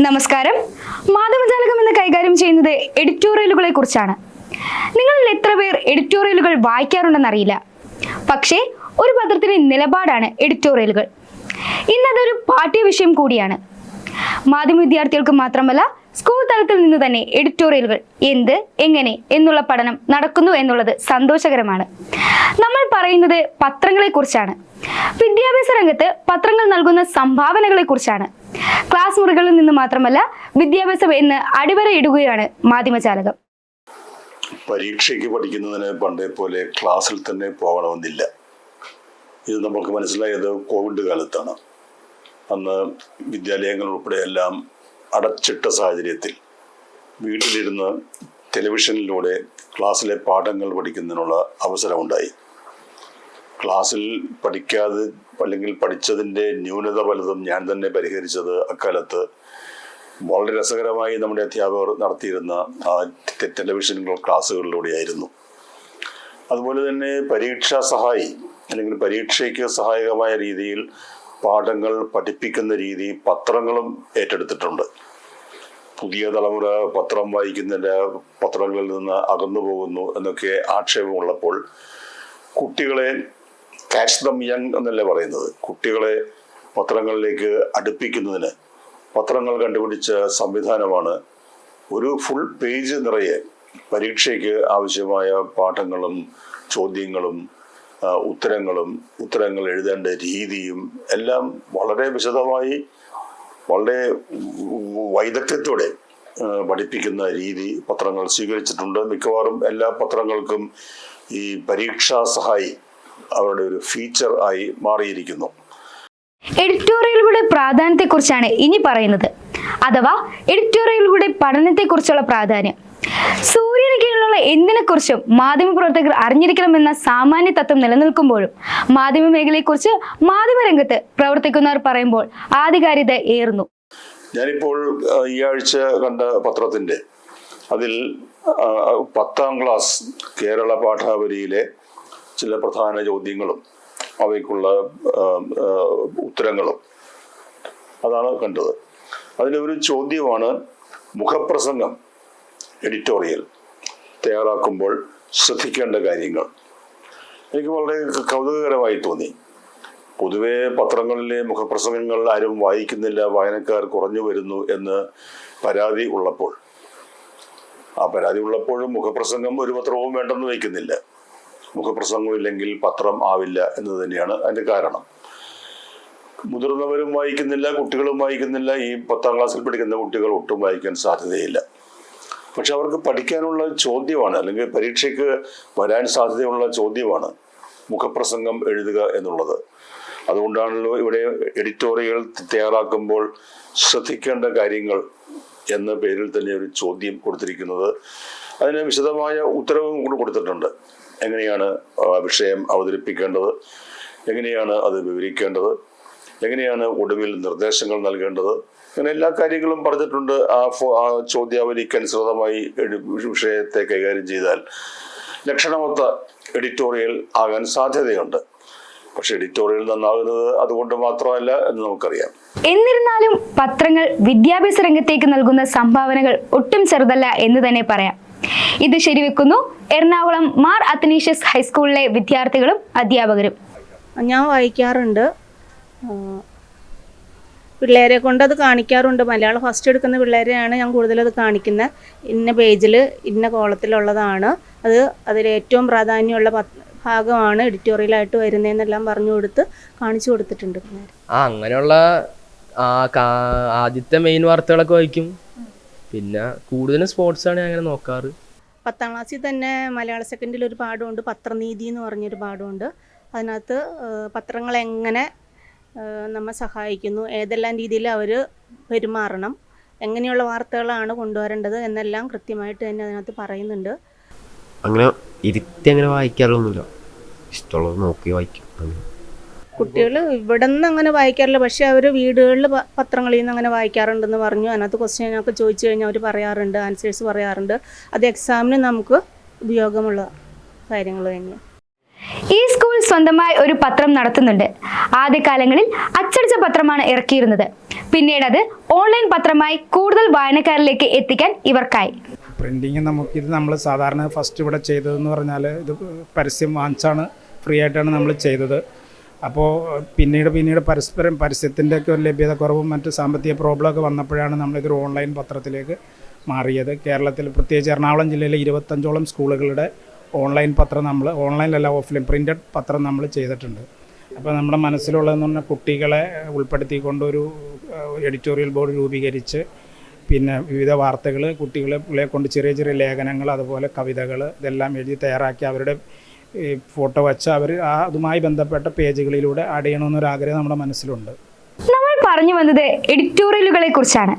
നമസ്കാരം. മാധ്യമജാലകം എന്ന് കൈകാര്യം ചെയ്യുന്നത് എഡിറ്റോറിയലുകളെ കുറിച്ചാണ്. നിങ്ങളിൽ എത്ര പേർ എഡിറ്റോറിയലുകൾ വായിക്കാറുണ്ടെന്നറിയില്ല. പക്ഷേ ഒരു പത്രത്തിന്റെ നിലപാടാണ് എഡിറ്റോറിയലുകൾ. ഇന്നതൊരു പാഠ്യ വിഷയം കൂടിയാണ്. മാധ്യമ വിദ്യാർത്ഥികൾക്ക് മാത്രമല്ല, സ്കൂൾ തലത്തിൽ നിന്ന് തന്നെ എഡിറ്റോറിയലുകൾ എന്ത്, എങ്ങനെ എന്നുള്ള പഠനം നടക്കുന്നു എന്നുള്ളത് സന്തോഷകരമാണ്. നമ്മൾ പറയുന്നത് പത്രങ്ങളെ കുറിച്ചാണ്. വിദ്യാഭ്യാസ രംഗത്ത് പത്രങ്ങൾ നൽകുന്ന സംഭാവനകളെ കുറിച്ചാണ്. ക്ലാസ് മുറികളിൽ നിന്ന് മാത്രമല്ല, വിദ്യാഭ്യാസം എന്ന് അടിവരയിടുകയാണ് മാധ്യമജാലകം. പരീക്ഷയ്ക്ക് പഠിക്കുന്നതിന് പണ്ടേ പോലെ ക്ലാസ്സിൽ തന്നെ പോകണമെന്നില്ല. ഇത് നമുക്ക് മനസ്സിലായത് കോവിഡ് കാലത്താണ്. അന്ന് വിദ്യാലയങ്ങൾ ഉൾപ്പെടെ എല്ലാം അടച്ചിട്ട സാഹചര്യത്തിൽ വീട്ടിലിരുന്ന് ടെലിവിഷനിലൂടെ ക്ലാസ്സിലെ പാഠങ്ങൾ പഠിക്കുന്നതിനുള്ള അവസരമുണ്ടായി. ക്ലാസ്സിൽ പഠിക്കാതെ അല്ലെങ്കിൽ പഠിച്ചതിൻ്റെ ന്യൂനത പലതും ഞാൻ തന്നെ പരിഹരിച്ചത് അക്കാലത്ത് വളരെ രസകരമായി നമ്മുടെ അധ്യാപകർ നടത്തിയിരുന്ന ടെലിവിഷൻ ക്ലാസ്സുകളിലൂടെയായിരുന്നു. അതുപോലെ തന്നെ പരീക്ഷാ സഹായി അല്ലെങ്കിൽ പരീക്ഷയ്ക്ക് സഹായകമായ രീതിയിൽ പാഠങ്ങൾ പഠിപ്പിക്കുന്ന രീതി പത്രങ്ങളും ഏറ്റെടുത്തിട്ടുണ്ട്. പുതിയ തലമുറ പത്രം വായിക്കുന്നതിൻ്റെ പത്രങ്ങളിൽ നിന്ന് അകന്നു പോകുന്നു എന്നൊക്കെ ആക്ഷേപമുള്ളപ്പോൾ കുട്ടികളെ കാച്ച് ദം യങ് എന്നല്ലേ പറയുന്നത്, കുട്ടികളെ പത്രങ്ങളിലേക്ക് അടുപ്പിക്കുന്നതിന് പത്രങ്ങൾ കണ്ടുപിടിച്ച സംവിധാനമാണ് ഒരു ഫുൾ പേജ് നിറയെ പരീക്ഷയ്ക്ക് ആവശ്യമായ പാഠങ്ങളും ചോദ്യങ്ങളും ഉത്തരങ്ങൾ എഴുതേണ്ട രീതിയും എല്ലാം വളരെ വിശദമായി വളരെ വൈദഗ്ധ്യത്തോടെ പഠിപ്പിക്കുന്ന രീതി പത്രങ്ങൾ സ്വീകരിച്ചിട്ടുണ്ട്. മിക്കവാറും എല്ലാ പത്രങ്ങൾക്കും ഈ പരീക്ഷാ സഹായി അവരുടെ ഒരു ഫീച്ചർ ആയി മാറിയിരിക്കുന്നു. എഡിറ്റോറിയലുകളുടെ പ്രാധാന്യത്തെക്കുറിച്ചാണ് ഇനി പറയുന്നത്, അഥവാ എഡിറ്റോറിയലുകളുടെ പഠനത്തെക്കുറിച്ചുള്ള പ്രാധാന്യം. സൂര്യന് കീഴിലുള്ള എന്തിനെക്കുറിച്ചും മാധ്യമപ്രവർത്തകർ അറിഞ്ഞിരിക്കണമെന്ന സാമാന്യ തത്വം നിലനിൽക്കുമ്പോഴും മാധ്യമ മേഖലയെക്കുറിച്ച് മാധ്യമരംഗത്ത് പ്രവർത്തിക്കുന്നവർ പറയുമ്പോൾ ആധികാരികത ഏറുന്നു. ഞാനിപ്പോൾ ഈ ആഴ്ച കണ്ട പത്രത്തിന്റെ അതിൽ 10ാം ക്ലാസ് കേരള പാഠാവലിയിലെ ചില പ്രധാന ചോദ്യങ്ങളും അവയ്ക്കുള്ള ഉത്തരങ്ങളും അതാണ് കണ്ടത്. അതിലൊരു ചോദ്യമാണ് മുഖപ്രസംഗം എഡിറ്റോറിയൽ തയ്യാറാക്കുമ്പോൾ ശ്രദ്ധിക്കേണ്ട കാര്യങ്ങൾ. എനിക്ക് വളരെ കൗതുകകരമായി തോന്നി. പൊതുവെ പത്രങ്ങളിലെ മുഖപ്രസംഗങ്ങൾ ആരും വായിക്കുന്നില്ല, വായനക്കാർ കുറഞ്ഞു വരുന്നു എന്ന് പരാതി ഉള്ളപ്പോഴും മുഖപ്രസംഗം ഒരു പത്രവും വേണ്ടെന്ന് വയ്ക്കുന്നില്ല. മുഖപ്രസംഗം ഇല്ലെങ്കിൽ പത്രം ആവില്ല എന്ന് തന്നെയാണ് അതിൻ്റെ കാരണം. മുതിർന്നവരും വായിക്കുന്നില്ല, കുട്ടികളും വായിക്കുന്നില്ല. ഈ 10ാം ക്ലാസ്സിൽ പഠിക്കുന്ന കുട്ടികൾ ഒട്ടും വായിക്കാൻ സാധ്യതയില്ല. പക്ഷെ അവർക്ക് പഠിക്കാനുള്ള ചോദ്യമാണ്, അല്ലെങ്കിൽ പരീക്ഷയ്ക്ക് വരാൻ സാധ്യതയുള്ള ചോദ്യമാണ് മുഖപ്രസംഗം എഴുതുക എന്നുള്ളത്. അതുകൊണ്ടാണല്ലോ ഇവിടെ എഡിറ്റോറിയൽ തയ്യാറാക്കുമ്പോൾ ശ്രദ്ധിക്കേണ്ട കാര്യങ്ങൾ എന്ന പേരിൽ തന്നെ ഒരു ചോദ്യം കൊടുത്തിരിക്കുന്നത്. അതിന് വിശദമായ ഉത്തരവും കൂടി കൊടുത്തിട്ടുണ്ട്. എങ്ങനെയാണ് വിഷയം അവതരിപ്പിക്കേണ്ടത്, എങ്ങനെയാണ് അത് വിവരിക്കേണ്ടത്, എങ്ങനെയാണ് ഒടുവിൽ നിർദ്ദേശങ്ങൾ നൽകേണ്ടത്, അങ്ങനെ എല്ലാ കാര്യങ്ങളും പറഞ്ഞിട്ടുണ്ട്. ആ ചോദ്യാവലിക്ക് അനുസൃതമായി വിഷയത്തെ കൈകാര്യം ചെയ്താൽ ലക്ഷണമൊത്ത എഡിറ്റോറിയൽ ആകാൻ സാധ്യതയുണ്ട്. പക്ഷെ എഡിറ്റോറിയൽ നന്നാകുന്നത് അതുകൊണ്ട് മാത്രമല്ല എന്ന് നമുക്കറിയാം. എന്നിരുന്നാലും പത്രങ്ങൾ വിദ്യാഭ്യാസ രംഗത്തേക്ക് നൽകുന്ന സംഭാവനകൾ ഒട്ടും ചെറുതല്ല എന്ന് തന്നെ പറയാം. ഇത് ശരിവെക്കുന്നു എറണാകുളം മാർ അത്തനേഷ്യസ് ഹൈസ്കൂളിലെ വിദ്യാർത്ഥികളും അധ്യാപകരും. ഞാൻ വായിക്കാറുണ്ട്, പിള്ളേരെ കൊണ്ട് അത് കാണിക്കാറുണ്ട്. മലയാളം ഫസ്റ്റ് എടുക്കുന്ന പിള്ളേരെയാണ് ഞാൻ കൂടുതലത് കാണിക്കുന്നത്. ഇന്ന പേജിൽ ഇന്ന കോളത്തിലുള്ളതാണ് അത്, അതിൽ ഏറ്റവും പ്രാധാന്യമുള്ള ഭാഗമാണ് എഡിറ്റോറിയലായിട്ട് വരുന്നതെന്നെല്ലാം പറഞ്ഞു കൊടുത്ത് കാണിച്ചു കൊടുത്തിട്ടുണ്ട്. അങ്ങനെയുള്ള ആദ്യത്തെ മെയിൻ വാർത്തകളൊക്കെ വായിക്കും. പിന്നെ കൂടുതലും സ്പോർട്സാണ് ഞാൻ അങ്ങനെ നോക്കാറ്. 10ാം ക്ലാസ്സിൽ തന്നെ മലയാള സെക്കൻഡിൽ ഒരു പാഠമുണ്ട്, പത്രനീതി എന്ന് പറഞ്ഞൊരു പാഠമുണ്ട്. അതിനകത്ത് പത്രങ്ങൾ എങ്ങനെ നമ്മെ സഹായിക്കുന്നു, ഏതെല്ലാം രീതിയിൽ അവർ പെരുമാറണം, എങ്ങനെയുള്ള വാർത്തകളാണ് കൊണ്ടുവരേണ്ടത് എന്നെല്ലാം കൃത്യമായിട്ട് തന്നെ അതിനകത്ത് പറയുന്നുണ്ട്. അങ്ങനെ ഇരുത്തി അങ്ങനെ വായിക്കാറൊന്നുമില്ല, ഇഷ്ടമുള്ളത് നോക്കി വായിക്കും. കുട്ടികൾ ഇവിടെ നിന്ന് അങ്ങനെ വായിക്കാറില്ല, പക്ഷേ അവർ വീടുകളിൽ പത്രങ്ങളിൽ നിന്ന് അങ്ങനെ വായിക്കാറുണ്ടെന്ന് പറഞ്ഞു. അതിനകത്ത് ക്വസ്റ്റ്യനൊക്കെ ചോദിച്ചു കഴിഞ്ഞാൽ അവർ പറയാറുണ്ട്, ആൻസേഴ്സ് പറയാറുണ്ട്. അത് എക്സാമിന് നമുക്ക് ഉപയോഗമുള്ള കാര്യങ്ങൾ തന്നെയാണ്. ഈ സ്കൂൾ സ്വന്തമായി ഒരു പത്രം നടത്തുന്നുണ്ട്. ആദ്യകാലങ്ങളിൽ അച്ചടിച്ച പത്രമാണ് ഇറക്കിയിരുന്നത്. പിന്നീട് അത് ഓൺലൈൻ പത്രമായി കൂടുതൽ വായനക്കാരിലേക്ക് എത്തിക്കാൻ ഇവർക്കായി. പ്രിൻറ്റിങ് നമുക്കിത് നമ്മൾ സാധാരണ ഫസ്റ്റ് ഇവിടെ ചെയ്തതെന്ന് പറഞ്ഞാൽ ഇത് പരസ്യം വാങ്ങിച്ചാണ് ഫ്രീ ആയിട്ടാണ് നമ്മൾ ചെയ്തത്. അപ്പോൾ പിന്നീട് പരസ്യത്തിൻ്റെയൊക്കെ ഒരു ലഭ്യത കുറവും മറ്റ് സാമ്പത്തിക പ്രോബ്ലമൊക്കെ വന്നപ്പോഴാണ് നമ്മളിതൊരു ഓൺലൈൻ പത്രത്തിലേക്ക് മാറിയത്. കേരളത്തിൽ പ്രത്യേകിച്ച് എറണാകുളം ജില്ലയിലെ 25ഓളം സ്കൂളുകളുടെ ഓൺലൈൻ പത്രം നമ്മൾ ഓൺലൈനിലല്ല ഓഫ്ലൈൻ പ്രിൻ്റഡ് പത്രം നമ്മൾ ചെയ്തിട്ടുണ്ട്. അപ്പോൾ നമ്മുടെ മനസ്സിലുള്ളതെന്ന് പറഞ്ഞാൽ കുട്ടികളെ ഉൾപ്പെടുത്തിക്കൊണ്ടൊരു എഡിറ്റോറിയൽ ബോർഡ് രൂപീകരിച്ച് പിന്നെ വിവിധ വാർത്തകൾ കുട്ടികളെ കൊണ്ട് ചെറിയ ചെറിയ ലേഖനങ്ങൾ അതുപോലെ കവിതകൾ ഇതെല്ലാം എഴുതി തയ്യാറാക്കി അവരുടെ ഫോട്ടോ വച്ച് അവർ അതുമായി ബന്ധപ്പെട്ട പേജുകളിലൂടെ ആഡ് ചെയ്യണമെന്നൊരാഗ്രഹം നമ്മുടെ മനസ്സിലുണ്ട്. നമ്മൾ പറഞ്ഞു വന്നത് എഡിറ്റോറിയലുകളെ കുറിച്ചാണ്.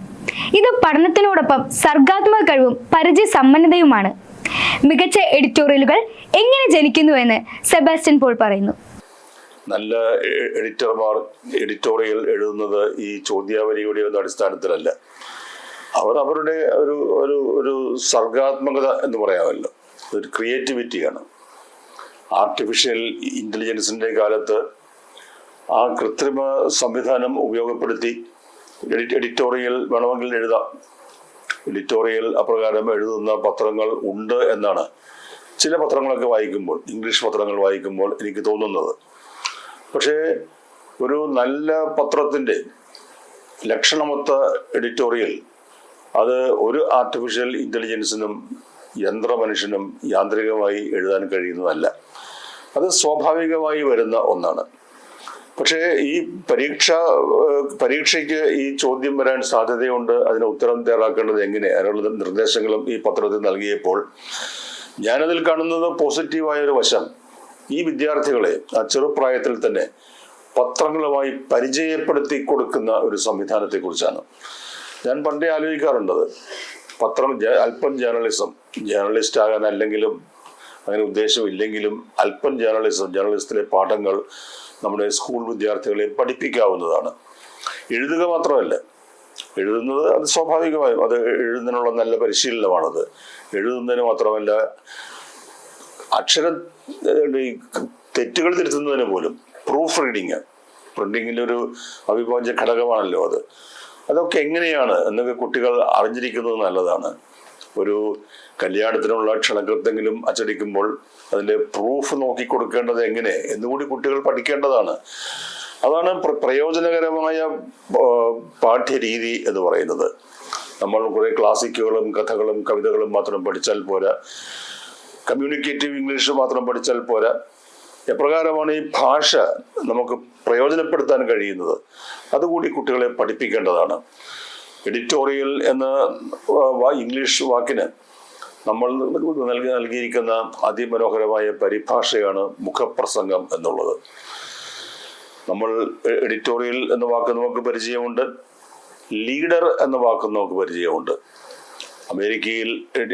ഇത് പഠനത്തിനോടൊപ്പം സർഗാത്മക കഴിവും പരിചയ സമ്പന്നതയുമാണ്. മികച്ച എഡിറ്റോറിയലുകൾ എങ്ങനെ ജനിക്കുന്നുവെന്ന് സെബാസ്റ്റ്യൻ പോൾ പറയുന്നു. നല്ല എഡിറ്റർമാർ എഡിറ്റോറിയൽ എഴുതുന്നത് ഈ ചോദ്യാവലിയുടെ ഒന്നും അടിസ്ഥാനത്തിലല്ല. അവർ അവരുടെ ഒരു സർഗാത്മകത എന്ന് പറയാമല്ലോ, ഒരു ക്രിയേറ്റിവിറ്റിയാണ്. ആർട്ടിഫിഷ്യൽ ഇൻ്റലിജൻസിൻ്റെ കാലത്ത് ആ കൃത്രിമ സംവിധാനം ഉപയോഗപ്പെടുത്തി എഡിറ്റോറിയൽ വേണമെങ്കിൽ എഴുതാം. എഡിറ്റോറിയൽ അപ്രകാരം എഴുതുന്ന പത്രങ്ങൾ ഉണ്ട് എന്നാണ് ചില പത്രങ്ങളൊക്കെ വായിക്കുമ്പോൾ, ഇംഗ്ലീഷ് പത്രങ്ങൾ വായിക്കുമ്പോൾ എനിക്ക് തോന്നുന്നത്. പക്ഷേ ഒരു നല്ല പത്രത്തിൻ്റെ ലക്ഷണമൊത്ത എഡിറ്റോറിയൽ അത് ഒരു ആർട്ടിഫിഷ്യൽ ഇൻ്റലിജൻസിനും യന്ത്രമനുഷ്യനും യാന്ത്രികമായി എഴുതാൻ കഴിയുന്നതല്ല. അത് സ്വാഭാവികമായി വരുന്ന ഒന്നാണ്. പക്ഷേ ഈ പരീക്ഷയ്ക്ക് ഈ ചോദ്യം വരാൻ സാധ്യതയുണ്ട്. അതിന് ഉത്തരം തയ്യാറാക്കേണ്ടത് എങ്ങനെ, അതിനുള്ള നിർദ്ദേശങ്ങളും ഈ പത്രത്തിൽ നൽകിയപ്പോൾ ഞാനതിൽ കാണുന്നത് പോസിറ്റീവായ ഒരു വശം, ഈ വിദ്യാർത്ഥികളെ ആ ചെറുപ്രായത്തിൽ തന്നെ പത്രങ്ങളുമായി പരിചയപ്പെടുത്തി കൊടുക്കുന്ന ഒരു സംവിധാനത്തെക്കുറിച്ചാണ്. ഞാൻ പണ്ടേ ആലോചിക്കാറുണ്ടത്. പത്രം അല്പം ജേർണലിസ്റ്റ് ആകാൻ അല്ലെങ്കിലും അങ്ങനെ ഉദ്ദേശമില്ലെങ്കിലും അല്പം ജേർണലിസത്തിലെ പാഠങ്ങൾ നമ്മുടെ സ്കൂൾ വിദ്യാർത്ഥികളെ പഠിപ്പിക്കാവുന്നതാണ്. എഴുതുക മാത്രമല്ല, എഴുതുന്നത് അത് സ്വാഭാവികമായും അത് എഴുതുന്നതിനുള്ള നല്ല പരിശീലനമാണത്. എഴുതുന്നതിന് മാത്രമല്ല, തെറ്റുകൾ തിരുത്തുന്നതിന് പോലും പ്രൂഫ് റീഡിങ് പ്രിന്റിങ്ങിൻ്റെ ഒരു അവിഭാജ്യ ഘടകമാണല്ലോ അത്. അതൊക്കെ എങ്ങനെയാണ് എന്നൊക്കെ കുട്ടികൾ അറിഞ്ഞിരിക്കുന്നത് നല്ലതാണ്. ഒരു കല്യാണത്തിനുള്ള ക്ഷണക്കത്തെങ്കിലും അച്ചടിക്കുമ്പോൾ അതിൻ്റെ പ്രൂഫ് നോക്കിക്കൊടുക്കേണ്ടത് എങ്ങനെ എന്നുകൂടി കുട്ടികൾ പഠിക്കേണ്ടതാണ്. അതാണ് പ്രയോജനകരമായ പാഠ്യരീതി എന്ന് പറയുന്നത്. നമ്മൾ കുറേ ക്ലാസിക്കുകളും കഥകളും കവിതകളും മാത്രം പഠിച്ചാൽ പോരാ, കമ്മ്യൂണിക്കേറ്റീവ് ഇംഗ്ലീഷ് മാത്രം പഠിച്ചാൽ പോരാ. എപ്രകാരമാണ് ഈ ഭാഷ നമുക്ക് പ്രയോജനപ്പെടുത്താൻ കഴിയുന്നത് അതുകൂടി കുട്ടികളെ പഠിപ്പിക്കേണ്ടതാണ്. എഡിറ്റോറിയൽ എന്ന ഇംഗ്ലീഷ് വാക്കിന് നമ്മൾ നൽകിയിരിക്കുന്ന അതിമനോഹരമായ പരിഭാഷയാണ് മുഖപ്രസംഗം എന്നുള്ളത്. നമ്മൾ എഡിറ്റോറിയൽ എന്ന വാക്ക് നമുക്ക് പരിചയമുണ്ട്, ലീഡർ എന്ന വാക്ക് നമുക്ക് പരിചയമുണ്ട്. അമേരിക്കയിൽ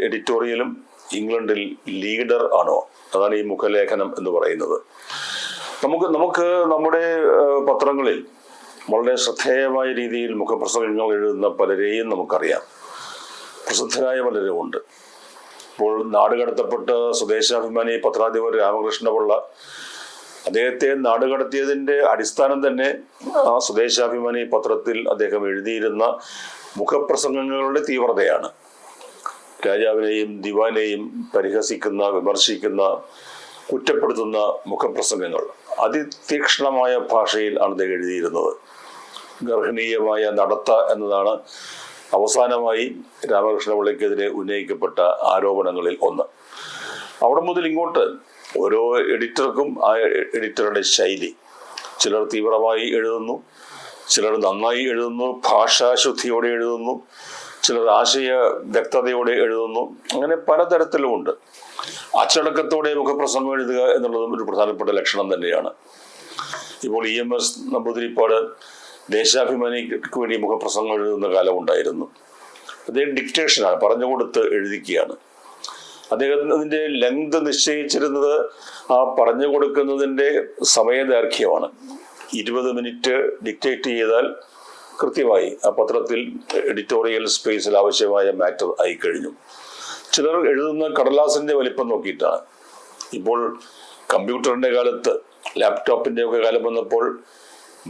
എഡിറ്റോറിയലും ഇംഗ്ലണ്ടിൽ ലീഡർ ആണോ, അതാണ് ഈ മുഖലേഖനം എന്ന് പറയുന്നത്. നമുക്ക് നമ്മുടെ പത്രങ്ങളിൽ വളരെ ശ്രദ്ധേയമായ രീതിയിൽ മുഖപ്രസംഗങ്ങൾ എഴുതുന്ന പലരെയും നമുക്കറിയാം. പ്രസിദ്ധരായ പലരും ഉണ്ട്. ഇപ്പോൾ നാടുകടത്തപ്പെട്ട സ്വദേശാഭിമാനി പത്രാധിപർ രാമകൃഷ്ണപിള്ള, അദ്ദേഹത്തെ നാടുകടത്തിയതിൻ്റെ അടിസ്ഥാനം തന്നെ ആ സ്വദേശാഭിമാനി പത്രത്തിൽ അദ്ദേഹം എഴുതിയിരുന്ന മുഖപ്രസംഗങ്ങളുടെ തീവ്രതയാണ്. രാജാവിനെയും ദിവാനെയും പരിഹസിക്കുന്ന, വിമർശിക്കുന്ന, കുറ്റപ്പെടുത്തുന്ന മുഖപ്രസംഗങ്ങൾ അതിതീക്ഷ്ണമായ ഭാഷയിൽ ആണ് അദ്ദേഹം എഴുതിയിരുന്നത്. ഗർഹനീയമായ നടത്ത എന്നതാണ് അവസാനമായി രാമകൃഷ്ണപിള്ളയ്ക്കെതിരെ ഉന്നയിക്കപ്പെട്ട ആരോപണങ്ങളിൽ ഒന്ന്. അവിടെ മുതൽ ഇങ്ങോട്ട് ഓരോ എഡിറ്റർക്കും ആ എഡിറ്ററുടെ ശൈലി, ചിലർ തീവ്രമായി എഴുതുന്നു, ചിലർ നന്നായി എഴുതുന്നു, ഭാഷാശുദ്ധിയോടെ എഴുതുന്നു, ചിലർ ആശയ വ്യക്തതയോടെ എഴുതുന്നു. അങ്ങനെ പലതരത്തിലുമുണ്ട്. അച്ചടക്കത്തോടെ മുഖപ്രസംഗം എഴുതുക എന്നുള്ളതും ഒരു പ്രധാനപ്പെട്ട ലക്ഷണം തന്നെയാണ്. ഇപ്പോൾ EMS നമ്പൂതിരിപ്പാട് ദേശാഭിമാനിക്ക് വേണ്ടി മുഖപ്രസംഗം എഴുതുന്ന കാലമുണ്ടായിരുന്നു. അദ്ദേഹം ഡിക്റ്റേഷനാണ്, പറഞ്ഞുകൊടുത്ത് എഴുതിക്കുകയാണ്. അദ്ദേഹത്തിൻ്റെ ലെങ്ത് നിശ്ചയിച്ചിരുന്നത് ആ പറഞ്ഞു കൊടുക്കുന്നതിൻ്റെ സമയദൈർഘ്യമാണ്. 20 മിനിറ്റ് ഡിക്റ്റേറ്റ് ചെയ്താൽ കൃത്യമായി ആ പത്രത്തിൽ എഡിറ്റോറിയൽ സ്പേസിൽ ആവശ്യമായ മാറ്റർ ആയിക്കഴിഞ്ഞു. ചിലർ എഴുതുന്ന കടലാസിൻ്റെ വലിപ്പം നോക്കിയിട്ടാണ്. ഇപ്പോൾ കമ്പ്യൂട്ടറിൻ്റെ കാലത്ത്, ലാപ്ടോപ്പിൻ്റെ ഒക്കെ കാലം വന്നപ്പോൾ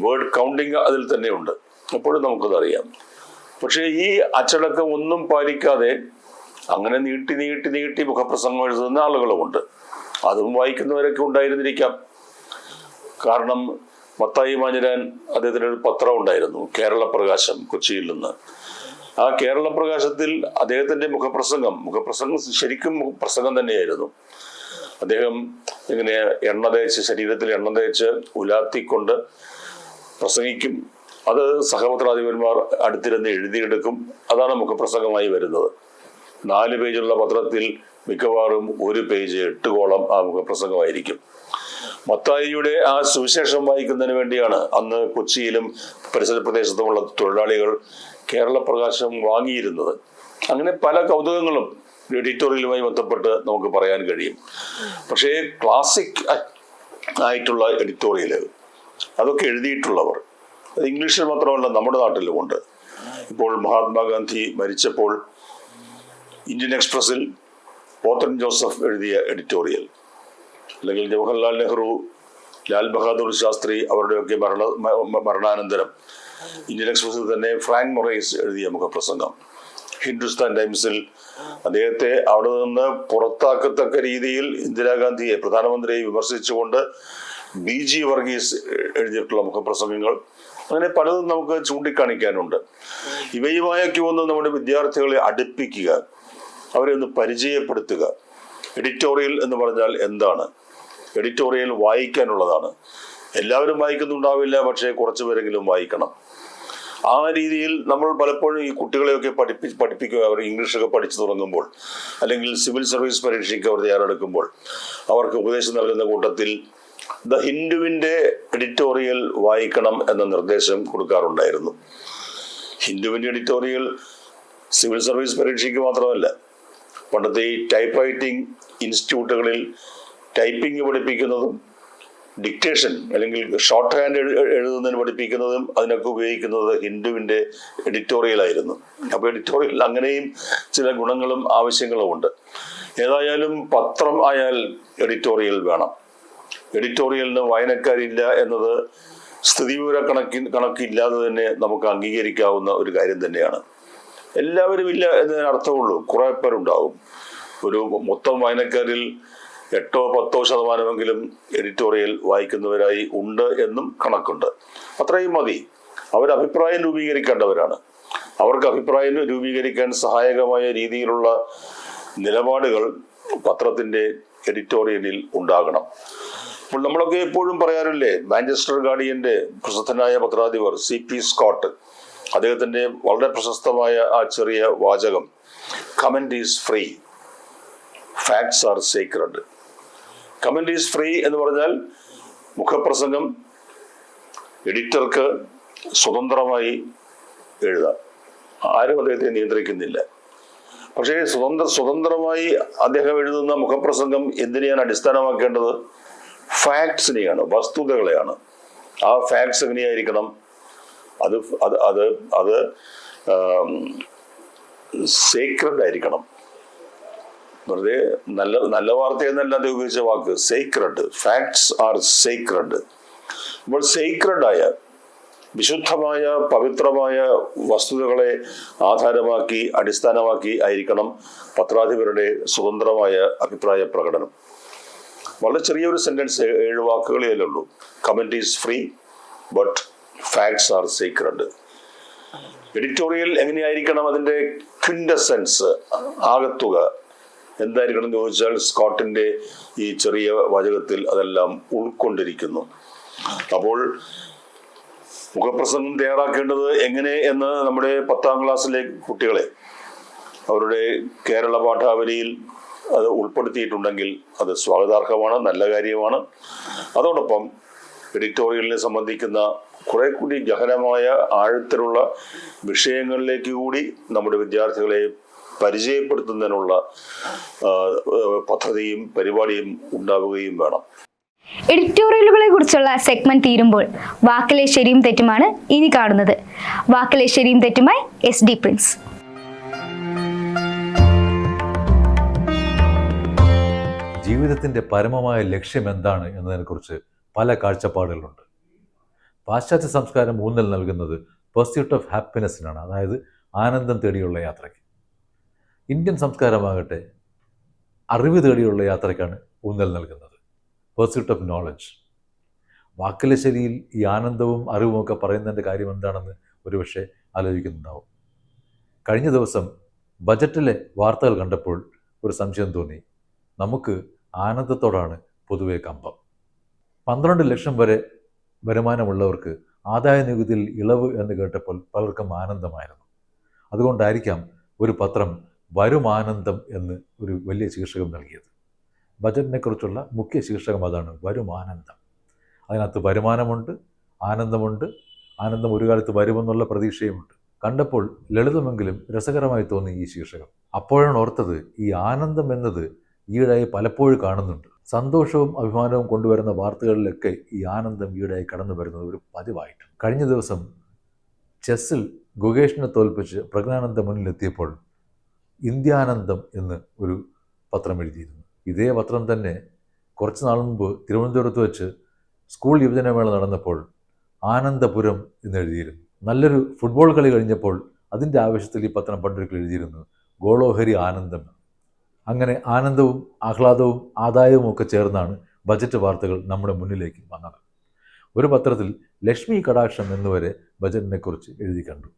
വേർഡ് കൗണ്ടിങ് അതിൽ തന്നെയുണ്ട്. എപ്പോഴും നമുക്കതറിയാം. പക്ഷേ ഈ അച്ചടക്കം ഒന്നും പാലിക്കാതെ അങ്ങനെ നീട്ടി നീട്ടി നീട്ടി മുഖപ്രസംഗം എഴുതുന്ന ആളുകളുമുണ്ട്. അതും വായിക്കുന്നവരൊക്കെ ഉണ്ടായിരുന്നിരിക്കാം. കാരണം മത്തായി മാഞ്ഞിരാൻ അദ്ദേഹത്തിനൊരു പത്രം ഉണ്ടായിരുന്നു, കേരള പ്രകാശം, കൊച്ചിയിൽ നിന്ന്. ആ കേരള പ്രകാശത്തിൽ അദ്ദേഹത്തിൻ്റെ മുഖപ്രസംഗം ശരിക്കും പ്രസംഗം തന്നെയായിരുന്നു. അദ്ദേഹം ഇങ്ങനെ ശരീരത്തിൽ എണ്ണ തേച്ച് ഉലാത്തിക്കൊണ്ട് പ്രസംഗിക്കും. അത് സഹപത്രാധിപന്മാർ അടുത്തിരുന്ന് എഴുതിയെടുക്കും. അതാണ് മുഖപ്രസംഗമായി വരുന്നത്. 4 പേജുള്ള പത്രത്തിൽ മിക്കവാറും 1 പേജ് 8 കോളം ആ മുഖപ്രസംഗമായിരിക്കും. മത്തായിയുടെ ആ സുവിശേഷം വായിക്കുന്നതിന് വേണ്ടിയാണ് അന്ന് കൊച്ചിയിലും പരിസര പ്രദേശത്തുമുള്ള തൊഴിലാളികൾ കേരള പ്രകാശം വാങ്ങിയിരുന്നത്. അങ്ങനെ പല കൗതുകങ്ങളും എഡിറ്റോറിയലുമായി ബന്ധപ്പെട്ട് നമുക്ക് പറയാൻ കഴിയും. പക്ഷേ ക്ലാസിക് ആയിട്ടുള്ള എഡിറ്റോറിയൽ അതൊക്കെ എഴുതിയിട്ടുള്ളവർ അത് ഇംഗ്ലീഷിൽ മാത്രമല്ല നമ്മുടെ നാട്ടിലുമുണ്ട്. ഇപ്പോൾ മഹാത്മാഗാന്ധി മരിച്ചപ്പോൾ ഇന്ത്യൻ എക്സ്പ്രസിൽ പോത്തൻ ജോസഫ് എഴുതിയ എഡിറ്റോറിയൽ, അല്ലെങ്കിൽ ജവഹർലാൽ നെഹ്റു, ലാൽ ബഹാദൂർ ശാസ്ത്രി അവരുടെയൊക്കെ മരണാനന്തരം ഇന്ത്യൻ എക്സ്പ്രസിൽ തന്നെ ഫ്രാങ്ക് മൊറൈസ് എഴുതിയ മുഖപ്രസംഗം, ഹിന്ദുസ്ഥാൻ ടൈംസിൽ അദ്ദേഹത്തെ അവിടെ നിന്ന് പുറത്താക്കത്തക്ക രീതിയിൽ ഇന്ദിരാഗാന്ധിയെ, പ്രധാനമന്ത്രിയെ വിമർശിച്ചുകൊണ്ട് BG വർഗീസ് എഴുതിയിട്ടുള്ള മുഖപ്രസംഗങ്ങൾ, അങ്ങനെ പലതും നമുക്ക് ചൂണ്ടിക്കാണിക്കാനുണ്ട്. ഇവയുമായൊക്കെ ഒന്ന് നമ്മുടെ വിദ്യാർത്ഥികളെ അടുപ്പിക്കുക, അവരെ ഒന്ന് പരിചയപ്പെടുത്തുക. എഡിറ്റോറിയൽ എന്ന് പറഞ്ഞാൽ എന്താണ്? എഡിറ്റോറിയൽ വായിക്കാനുള്ളതാണ്. എല്ലാവരും വായിക്കുന്നുണ്ടാവില്ല, പക്ഷേ കുറച്ചു പേരെങ്കിലും വായിക്കണം. ആ രീതിയിൽ നമ്മൾ പലപ്പോഴും ഈ കുട്ടികളെയൊക്കെ പഠിപ്പിക്കുക. അവർ ഇംഗ്ലീഷൊക്കെ പഠിച്ചു തുടങ്ങുമ്പോൾ, അല്ലെങ്കിൽ സിവിൽ സർവീസ് പരീക്ഷയ്ക്ക് അവർ തയ്യാറെടുക്കുമ്പോൾ അവർക്ക് ഉപദേശം നൽകുന്ന കൂട്ടത്തിൽ ദ ഹിന്ദുവിൻ്റെ എഡിറ്റോറിയൽ വായിക്കണം എന്ന നിർദ്ദേശം കൊടുക്കാറുണ്ടായിരുന്നു. ഹിന്ദുവിൻ്റെ എഡിറ്റോറിയൽ സിവിൽ സർവീസ് പരീക്ഷയ്ക്ക് മാത്രമല്ല, പണ്ടത്തെ ഈ ടൈപ്പ് റൈറ്റിംഗ് ഇൻസ്റ്റിറ്റ്യൂട്ടുകളിൽ ടൈപ്പിംഗ് പഠിപ്പിക്കുന്നതും ഡിക്റ്റേഷൻ അല്ലെങ്കിൽ ഷോർട്ട് ഹാൻഡ് എഴുതുന്നതിന് പഠിപ്പിക്കുന്നതും അതിനൊക്കെ ഉപയോഗിക്കുന്നത് ഹിന്ദുവിൻ്റെ എഡിറ്റോറിയലായിരുന്നു. അപ്പോൾ എഡിറ്റോറിയൽ അങ്ങനെയും ചില ഗുണങ്ങളും ആവശ്യങ്ങളും ഉണ്ട്. ഏതായാലും പത്രം ആയാൽ എഡിറ്റോറിയൽ വേണം. എഡിറ്റോറിയലിന് വായനക്കാരില്ല എന്നത് സ്ഥിതിവിവര കണക്കില്ലാതെ തന്നെ നമുക്ക് അംഗീകരിക്കാവുന്ന ഒരു കാര്യം തന്നെയാണ്. എല്ലാവരും ഇല്ല എന്നതിന് അർത്ഥമുള്ളൂ, കുറേ പേരുണ്ടാവും. ഒരു മൊത്തം വായനക്കാരിൽ 8-10% എഡിറ്റോറിയൽ വായിക്കുന്നവരായി ഉണ്ട് എന്നും കണക്കുണ്ട്. അത്രയും മതി. അവർ അഭിപ്രായം രൂപീകരിക്കേണ്ടവരാണ്. അവർക്ക് അഭിപ്രായം രൂപീകരിക്കാൻ സഹായകമായ രീതിയിലുള്ള നിലപാടുകൾ പത്രത്തിൻ്റെ എഡിറ്റോറിയലിൽ ഉണ്ടാകണം. അപ്പോൾ നമ്മളൊക്കെ എപ്പോഴും പറയാറില്ലേ, മാഞ്ചസ്റ്റർ ഗാർഡിയന്റെ പ്രസിദ്ധനായ പത്രാധിപർ CP സ്കോട്ട്, അദ്ദേഹത്തിൻ്റെ വളരെ പ്രശസ്തമായ ആ ചെറിയ വാചകം, comment is free, facts R sacred. Comment is free എന്ന് പറഞ്ഞാൽ മുഖപ്രസംഗം എഡിറ്റർക്ക് സ്വതന്ത്രമായി എഴുതാം, ആരും അദ്ദേഹത്തെ നിയന്ത്രിക്കുന്നില്ല. പക്ഷേ സ്വതന്ത്രമായി അദ്ദേഹം എഴുതുന്ന മുഖപ്രസംഗം എന്തിനെയാണ് അടിസ്ഥാനമാക്കേണ്ടത്? ഫാക്ട്സിനെയാണ്, വസ്തുതകളെയാണ്. ആ ഫാക്ട്സ് എങ്ങനെയായിരിക്കണം? അത് അത് അത് അത് സീക്രഡ് ആയിരിക്കണം. വെറുതെ നല്ല വാർത്ത എന്നല്ല അത് ഉപയോഗിച്ച വാക്ക്, സീക്രഡ്. Facts R sacred. അപ്പോൾ സീക്രഡായ, വിശുദ്ധമായ, പവിത്രമായ വസ്തുതകളെ ആധാരമാക്കി, അടിസ്ഥാനമാക്കി ആയിരിക്കണം പത്രാധിപരുടെ സ്വതന്ത്രമായ അഭിപ്രായ പ്രകടനം. വളരെ ചെറിയൊരു സെന്റൻസ്, 7 വാക്കുകളേ ഉള്ളൂ. Comment is free but facts R sacred. Editorial എങ്ങനെയായിരിക്കണം? അതിൻ്റെ ക്വിൻറ്റസെൻസ്, ആകത്തുക എന്തായിരിക്കണം എന്ന് ചോദിച്ചാൽ സ്കോട്ടിൻ്റെ ഈ ചെറിയ വാചകത്തിൽ അതെല്ലാം ഉൾക്കൊണ്ടിരിക്കുന്നു. അപ്പോൾ മുഖപ്രസംഗം തയ്യാറാക്കേണ്ടത് എങ്ങനെ എന്ന് നമ്മുടെ 10ാം ക്ലാസ്സിലെ കുട്ടികളെ അവരുടെ കേരള പാഠാവലിയിൽ അത് ഉൾപ്പെടുത്തിയിട്ടുണ്ടെങ്കിൽ അത് സ്വാഗതാർഹമാണ്, നല്ല കാര്യമാണ്. അതോടൊപ്പം എഡിറ്റോറിയലിനെ സംബന്ധിക്കുന്ന കുറെ കൂടി ഗഹനമായ ആഴത്തിലുള്ള വിഷയങ്ങളിലേക്ക് കൂടി നമ്മുടെ വിദ്യാർത്ഥികളെ പരിചയപ്പെടുത്തുന്നതിനുള്ള പദ്ധതിയും പരിപാടിയും ഉണ്ടാവുകയും വേണം. എഡിറ്റോറിയലുകളെ കുറിച്ചുള്ള സെഗ്മെന്റ് തീരുമ്പോൾ വാക്കിലെ ശരിയും തെറ്റുമാണ് ഇനി കാണുന്നത്. വാക്കിലെ ശരിയും തെറ്റുമായി SD പ്രിൻസ്. ജീവിതത്തിൻ്റെ പരമമായ ലക്ഷ്യം എന്താണ് എന്നതിനെക്കുറിച്ച് പല കാഴ്ചപ്പാടുകളുണ്ട്. പാശ്ചാത്യ സംസ്കാരം ഊന്നൽ നൽകുന്നത് പെർസ്യൂട്ട് ഓഫ് ഹാപ്പിനെസ്സിനാണ്, അതായത് ആനന്ദം തേടിയുള്ള യാത്രയ്ക്ക്. ഇന്ത്യൻ സംസ്കാരമാകട്ടെ അറിവ് തേടിയുള്ള യാത്രയ്ക്കാണ് ഊന്നൽ നൽകുന്നത്, പെർസ്യൂട്ട് ഓഫ് നോളജ്. വാക്കിലെ ശരിയിൽ ഈ ആനന്ദവും അറിവും ഒക്കെ പറയുന്നതിൻ്റെ കാര്യം എന്താണെന്ന് ഒരുപക്ഷെ ആലോചിക്കുന്നുണ്ടാവും. കഴിഞ്ഞ ദിവസം ബജറ്റിലെ വാർത്തകൾ കണ്ടപ്പോൾ ഒരു സംശയം തോന്നി. നമുക്ക് ആനന്ദത്തോടാണ് പൊതുവെ കമ്പം. 12 ലക്ഷം വരെ വരുമാനമുള്ളവർക്ക് ആദായ നികുതിയിൽ ഇളവ് എന്ന് കേട്ടപ്പോൾ പലർക്കും ആനന്ദമായിരുന്നു. അതുകൊണ്ടായിരിക്കാം ഒരു പത്രം വരുമാനന്ദം എന്ന് ഒരു വലിയ ശീർഷകം നൽകിയത്. ബജറ്റിനെക്കുറിച്ചുള്ള മുഖ്യ ശീർഷകം അതാണ്, വരുമാനന്ദം. അതിനകത്ത് വരുമാനമുണ്ട്, ആനന്ദമുണ്ട്. ആനന്ദം ഒരു കാലത്ത് വരുമെന്നുള്ള പ്രതീക്ഷയുമുണ്ട്. കണ്ടപ്പോൾ ലളിതമെങ്കിലും രസകരമായി തോന്നി ഈ ശീർഷകം. അപ്പോഴാണ് ഓർത്തത്, ഈ ആനന്ദം എന്നത് ഈയിടെയായി പലപ്പോഴും കാണുന്നുണ്ട്. സന്തോഷവും അഭിമാനവും കൊണ്ടുവരുന്ന വാർത്തകളിലൊക്കെ ഈ ആനന്ദം ഈയിടെയായി കടന്നു വരുന്നത് ഒരു പതിവായിട്ട്. കഴിഞ്ഞ ദിവസം ചെസ്സിൽ ഗുകേഷിനെ തോൽപ്പിച്ച് പ്രജ്ഞാനന്ദ മുന്നിലെത്തിയപ്പോൾ ഇന്ത്യാനന്ദം എന്ന് ഒരു പത്രം എഴുതിയിരുന്നു. ഇതേ പത്രം തന്നെ കുറച്ച് നാൾ മുമ്പ് തിരുവനന്തപുരത്ത് വെച്ച് സ്കൂൾ യുവജനമേള നടന്നപ്പോൾ ആനന്ദപുരം എന്ന് എഴുതിയിരുന്നു. നല്ലൊരു ഫുട്ബോൾ കളി കഴിഞ്ഞപ്പോൾ അതിൻ്റെ ആവേശത്തിൽ ഈ പത്രം പണ്ടൊരിക്കൽ എഴുതിയിരുന്നു ഗോളോഹരി ആനന്ദം. അങ്ങനെ ആനന്ദവും ആഹ്ലാദവും ആദായവും ഒക്കെ ചേർന്നാണ് ബജറ്റ് വാർത്തകൾ നമ്മുടെ മുന്നിലേക്ക് വന്നത്. ഒരു പത്രത്തിൽ ലക്ഷ്മി കടാക്ഷം എന്നുവരെ ബജറ്റിനെക്കുറിച്ച് എഴുതി കണ്ടു.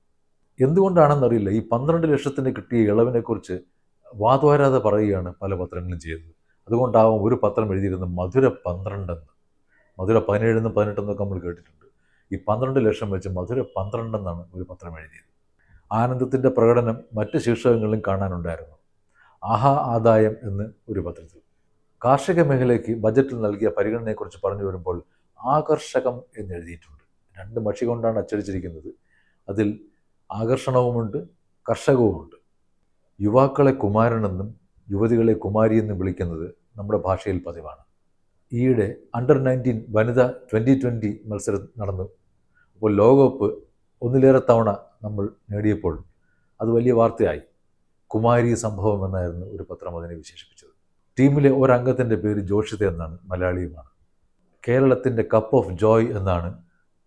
എന്തുകൊണ്ടാണെന്നറിയില്ല, ഈ 12 ലക്ഷത്തിന് കിട്ടിയ ഇളവിനെക്കുറിച്ച് വാതോരാതെ പറയുകയാണ് പല പത്രങ്ങളും ചെയ്തത്. അതുകൊണ്ടാവും ഒരു പത്രം എഴുതിയിരുന്നത് മധുര 12 എന്ന്. മധുര 17 എന്നും 18 എന്നൊക്കെ നമ്മൾ കേട്ടിട്ടുണ്ട്. ഈ 12 ലക്ഷം വെച്ച് മധുര 12 എന്നാണ് ഒരു പത്രം എഴുതിയത്. ആനന്ദത്തിൻ്റെ പ്രകടനം മറ്റ് ശീർഷകങ്ങളിലും കാണാനുണ്ടായിരുന്നു. ആഹാ ആദായം എന്ന് ഒരു പത്രത്തിൽ. കാർഷിക മേഖലയ്ക്ക് ബജറ്റിൽ നൽകിയ പരിഗണനയെക്കുറിച്ച് പറഞ്ഞു വരുമ്പോൾ ആകർഷകം എന്നെഴുതിയിട്ടുണ്ട്. 2 മഷി കൊണ്ടാണ് അച്ചടിച്ചിരിക്കുന്നത്. അതിൽ ആകർഷണവുമുണ്ട്, കർഷകവുമുണ്ട്. യുവാക്കളെ കുമാരനെന്നും യുവതികളെ കുമാരിയെന്നും വിളിക്കുന്നത് നമ്മുടെ ഭാഷയിൽ പതിവാണ്. ഈയിടെ അണ്ടർ 19 വനിതാ 2020 മത്സരം നടന്നു. അപ്പോൾ ലോകകപ്പ് ഒന്നിലേറെ തവണ നമ്മൾ നേടിയപ്പോൾ അത് വലിയ വാർത്തയായി. കുമാരി സംഭവം എന്നായിരുന്നു ഒരു പത്രം അതിനെ വിശേഷിപ്പിച്ചത്. ടീമിലെ ഒരംഗത്തിൻ്റെ പേര് ജോഷിത എന്നാണ്, മലയാളിയുമാണ്. കേരളത്തിൻ്റെ കപ്പ് ഓഫ് ജോയ് എന്നാണ്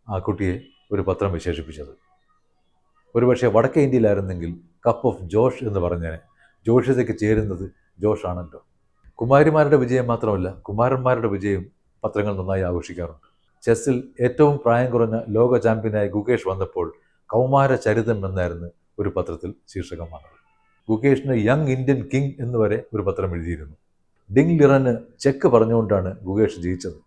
ആ കുട്ടിയെ ഒരു പത്രം വിശേഷിപ്പിച്ചത്. ഒരുപക്ഷെ വടക്കേ ഇന്ത്യയിലായിരുന്നെങ്കിൽ കപ്പ് ഓഫ് ജോഷ് എന്ന് പറഞ്ഞാൽ ജോഷിതയ്ക്ക് ചേരുന്നത് ജോഷാണല്ലോ. കുമാരിമാരുടെ വിജയം മാത്രമല്ല, കുമാരന്മാരുടെ വിജയം പത്രങ്ങൾ നന്നായി ആഘോഷിക്കാറുണ്ട്. ചെസ്സിൽ ഏറ്റവും പ്രായം കുറഞ്ഞ ലോക ചാമ്പ്യനായ ഗുകേഷ് വന്നപ്പോൾ കൗമാര ചരിതം എന്നായിരുന്നു ഒരു പത്രത്തിൽ ശീർഷകം വന്നത്. ഗുകേഷിന് യങ് ഇന്ത്യൻ കിങ് എന്ന് വരെ ഒരു പത്രം എഴുതിയിരുന്നു. ഡിങ് ലിറന് ചെക്ക് പറഞ്ഞുകൊണ്ടാണ് ഗുകേഷ് ജയിച്ചത്.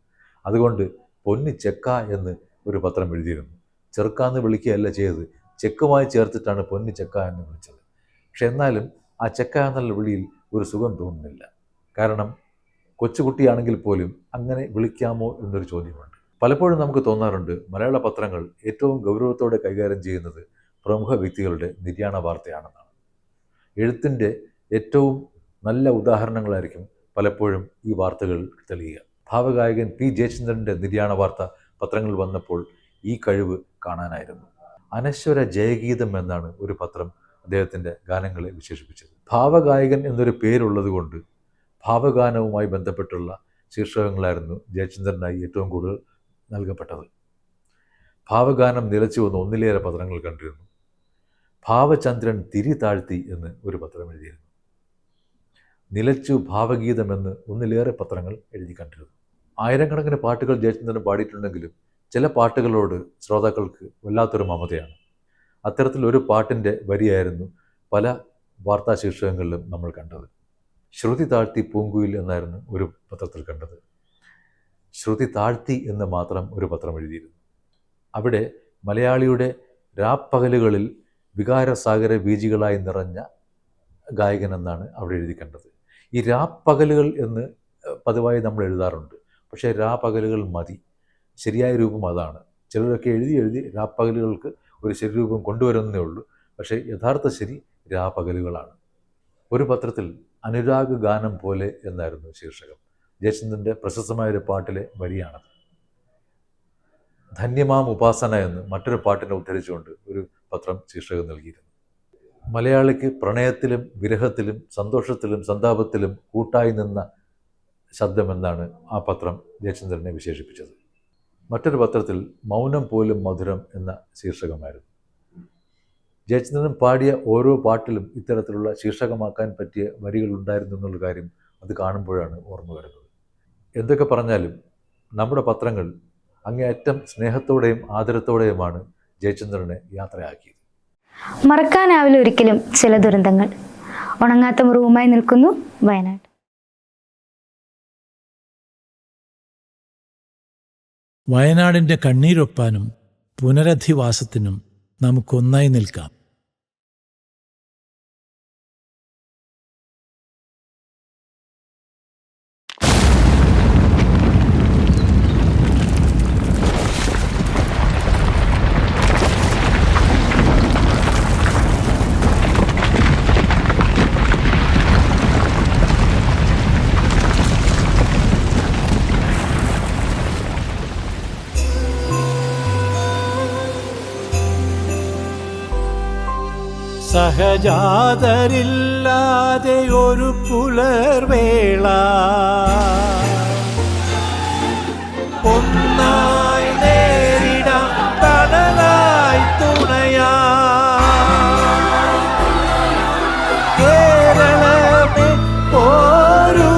അതുകൊണ്ട് പൊന്നി ചെക്ക എന്ന് ഒരു പത്രം എഴുതിയിരുന്നു. ചെറുക്കാന്ന് വിളിക്കുകയല്ല ചെയ്തത്, ചെക്കുമായി ചേർത്തിട്ടാണ് പൊന്നി ചെക്ക എന്ന് വിളിച്ചത്. പക്ഷെ എന്നാലും ആ ചെക്ക എന്നുള്ള വിളിയിൽ ഒരു സുഖം തോന്നുന്നില്ല. കാരണം കൊച്ചുകുട്ടിയാണെങ്കിൽ പോലും അങ്ങനെ വിളിക്കാമോ എന്നൊരു ചോദ്യമുണ്ട്. പലപ്പോഴും നമുക്ക് തോന്നാറുണ്ട് മലയാള പത്രങ്ങൾ ഏറ്റവും ഗൗരവത്തോടെ കൈകാര്യം ചെയ്യുന്നത് പ്രമുഖ വ്യക്തികളുടെ നിര്യാണ വാർത്തയാണെന്നാണ്. എഴുത്തിൻ്റെ ഏറ്റവും നല്ല ഉദാഹരണങ്ങളായിരിക്കും പലപ്പോഴും ഈ വാർത്തകൾ തെളിയുക. ഭാവഗായകൻ പി ജയചന്ദ്രൻ്റെ നിര്യാണ വാർത്ത പത്രങ്ങൾ വന്നപ്പോൾ ഈ കഴിവ് കാണാനായിരുന്നു. അനശ്വര ജയഗീതം എന്നാണ് ഒരു പത്രം അദ്ദേഹത്തിൻ്റെ ഗാനങ്ങളെ വിശേഷിപ്പിച്ചത്. ഭാവഗായകൻ എന്നൊരു പേരുള്ളത് കൊണ്ട് ഭാവഗാനവുമായി ബന്ധപ്പെട്ടുള്ള ശീർഷകങ്ങളായിരുന്നു ജയചന്ദ്രനായി ഏറ്റവും കൂടുതൽ നൽകപ്പെട്ടത്. ഭാവഗാനം നിലച്ചു വന്ന് ഒന്നിലേറെ പത്രങ്ങൾ കണ്ടിരുന്നു. ഭാവചന്ദ്രൻ തിരി താഴ്ത്തി എന്ന് ഒരു പത്രം എഴുതിയിരുന്നു. നിലച്ചു ഭാവഗീതം എന്ന് ഒന്നിലേറെ പത്രങ്ങൾ എഴുതി കണ്ടിരുന്നു. ആയിരക്കണക്കിന് പാട്ടുകൾ ജയചന്ദ്രൻ പാടിയിട്ടുണ്ടെങ്കിലും ചില പാട്ടുകളോട് ശ്രോതാക്കൾക്ക് വല്ലാത്തൊരു മമതയാണ്. അത്തരത്തിലൊരു പാട്ടിൻ്റെ വരിയായിരുന്നു പല വാർത്താ ശീർഷകങ്ങളിലും നമ്മൾ കണ്ടത്. ശ്രുതി താഴ്ത്തി പൂങ്കുയിൽ എന്നായിരുന്നു ഒരു പത്രത്തിൽ കണ്ടത്. ശ്രുതി താഴ്ത്തി എന്ന് മാത്രം ഒരു പത്രം എഴുതിയിരുന്നു. അവിടെ മലയാളിയുടെ രാപ്പകലുകളിൽ വികാരസാഗര ബീജികളായി നിറഞ്ഞ ഗായകൻ എന്നാണ് അവിടെ എഴുതി കണ്ടത്. ഈ രാപ്പകലുകൾ എന്ന് പതിവായി നമ്മൾ എഴുതാറുണ്ട്. പക്ഷേ രാപ്പകലുകൾ മതി, ശരിയായ രൂപം അതാണ്. ചിലരൊക്കെ എഴുതി രാപ്പകലുകൾക്ക് ഒരു ശരിരൂപം കൊണ്ടുവരുന്നേ ഉള്ളൂ. പക്ഷേ യഥാർത്ഥ ശരി രാപ്പകലുകളാണ്. ഒരു പത്രത്തിൽ അനുരാഗ് ഗാനം പോലെ എന്നായിരുന്നു ശീർഷകം. ജയചന്ദ്രൻ്റെ പ്രശസ്തമായൊരു പാട്ടിലെ വരിയാണത്. ധന്യമാം ഉപാസന എന്ന് മറ്റൊരു പാട്ടിനെ ഉദ്ധരിച്ചുകൊണ്ട് ഒരു പത്രം ശീർഷകം നൽകിയിരുന്നു. മലയാളിക്ക് പ്രണയത്തിലും വിരഹത്തിലും സന്തോഷത്തിലും സന്താപത്തിലും കൂട്ടായി നിന്ന ശബ്ദമെന്നാണ് ആ പത്രം ജയചന്ദ്രനെ വിശേഷിപ്പിച്ചത്. മറ്റൊരു പത്രത്തിൽ മൗനം പോലും മധുരം എന്ന ശീർഷകമായിരുന്നു. ജയചന്ദ്രൻ പാടിയ ഓരോ പാട്ടിലും ഇത്തരത്തിലുള്ള ശീർഷകമാക്കാൻ പറ്റിയ വരികളുണ്ടായിരുന്നു എന്നുള്ള കാര്യം അത് കാണുമ്പോഴാണ് ഓർമ്മ വരുന്നത്. എന്തൊക്കെ പറഞ്ഞാലും നമ്മുടെ പത്രങ്ങൾ അങ്ങേയറ്റം സ്നേഹത്തോടെയും ആദരത്തോടെയുമാണ് ജയചന്ദ്രനെ യാത്രയാക്കിയത്. മറക്കാനാവില്ല ഒരിക്കലും ചില ദുരന്തങ്ങൾ. ഉണങ്ങാത്ത മുറിവുമായി നിൽക്കുന്നു വയനാട്. വയനാടിൻ്റെ കണ്ണീരൊപ്പാനും പുനരധിവാസത്തിനും നമുക്കൊന്നായി നിൽക്കാം. സഹജാതരില്ലാതെ ഒരു പുലർവേള ഒന്നായി നേരിടാം തണലായി തുണയാ കേരളമേ പോരൂ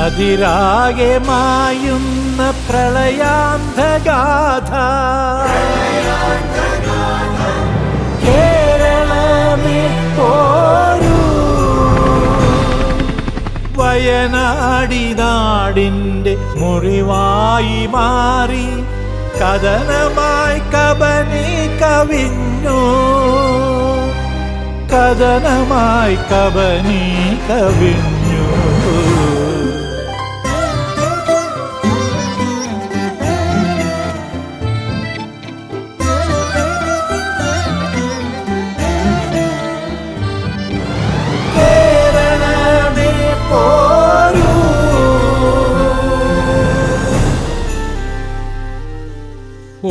അതിരാകെ മായുന്ന പ്രളയാന്ധഗാഥ കേരളമേ പോരൂ വയനാടിനാടിൻ്റെ മുറിവായി മാറി കഥനമായി കബനി കവിഞ്ഞു കഥനമായി കബനി കവിഞ്ഞു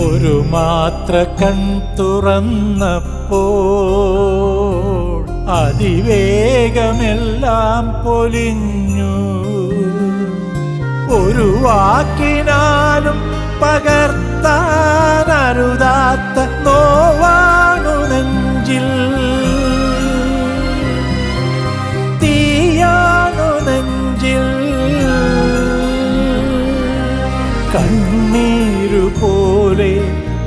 ഒരു മാത്ര കൺ തുറന്നപ്പോൾ അതിവേഗമെല്ലാം പൊലിഞ്ഞു ഒരു വാക്കിനാലും പകർത്താനരുതാത്ത നോവാണു നെഞ്ചിൽ തീയാണു നെഞ്ചിൽ കണ്ണീരു പോലെ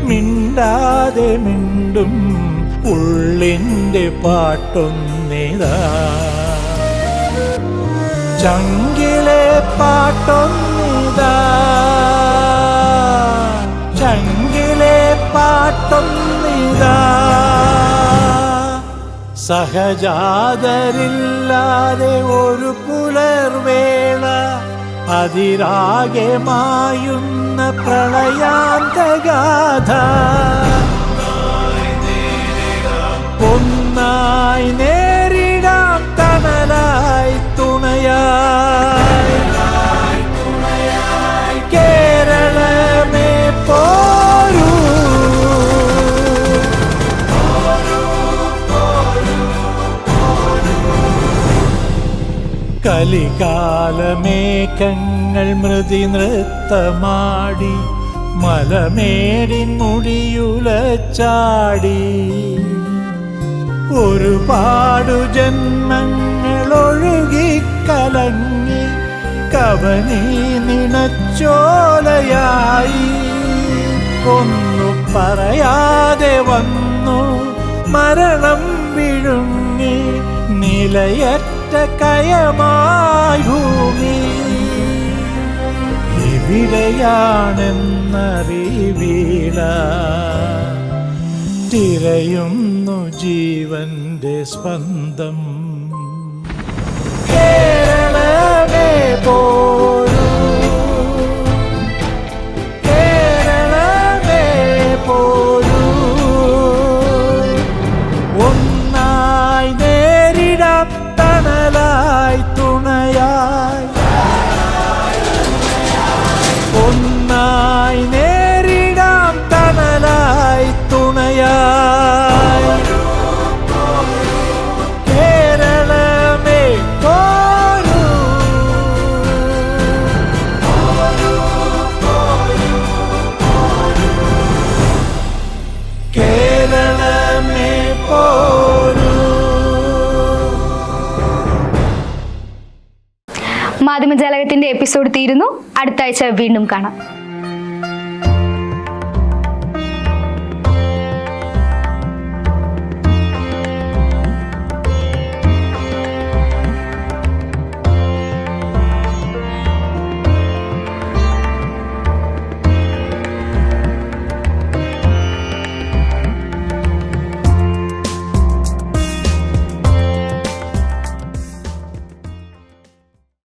മിണ്ടാതെ മിണ്ടും ഉള്ളിൻ്റെ പാട്ടൊന്നിതാ ചങ്കിലെ പാട്ടൊന്നിതാ ചങ്കിലെ പാട്ടൊന്നിതാ സഹജാതരില്ലാതെ ഒരു പുലർവേള അതിരാകെ മായുന്ന പ്രളയാന്തഗാഥ ഒന്നായി നേരിടാം തണലായി തുണയായി കേരളമേ പോരൂ കലികാലമേഘങ്ങൾ മൃതി നൃത്തമാടി മലമേടിൻ മുടിയുലച്ചാടി ഒരുപാടു ജന്മങ്ങൾ ഒഴുകിക്കലങ്ങി കവനി നിണച്ചോലയായി ഒന്നു പറയാതെ വന്നു മരണം വിഴുങ്ങി നിലയറ്റ കയമായി ഭൂമി എവിടെയാണെന്നറിവില തിരയുന്നു ജീവന്റെ സ്പന്ദം കേരളമേ പോരൂ കേരളമേ പോരൂ ഒന്നായി നേരിടാം തണലായി തുണയായി ഒന്നായി നേരിടാം തണലായി തുണയായി മാധ്യമജാലകത്തിന്റെ എപ്പിസോഡ് തീരുന്നു. അടുത്ത ആഴ്ച വീണ്ടും കാണാം.